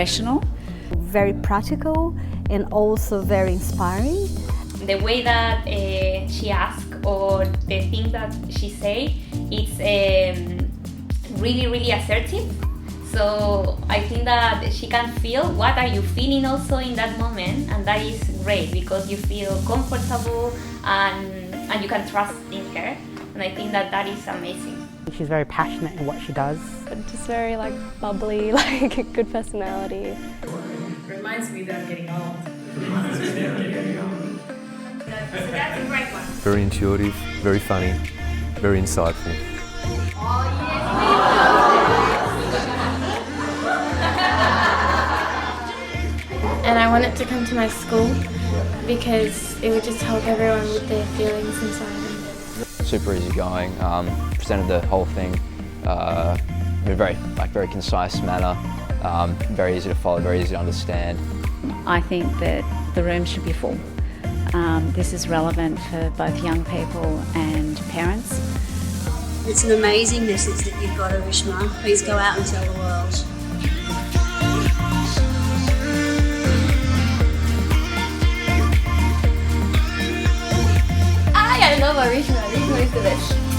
professional. Very practical and also very inspiring. The way that she asks or the thing that she say, it's really, really assertive. So I think that she can feel what are you feeling also in that moment, and that is great because you feel comfortable and you can trust in her, and I think that is amazing. She's very passionate in what she does. Just very bubbly, good personality. Reminds me that I'm getting old. So that's a great one. Very intuitive, very funny, very insightful. And I want it to come to my school because it would just help everyone with their feelings inside them. Super easygoing, presented the whole thing in a very concise manner, very easy to follow, very easy to understand. I think that the room should be full. This is relevant for both young people and parents. It's an amazing message that you've got, Arishma. Please go out and tell the world. I gotta know about Arishma. Arishma is the best.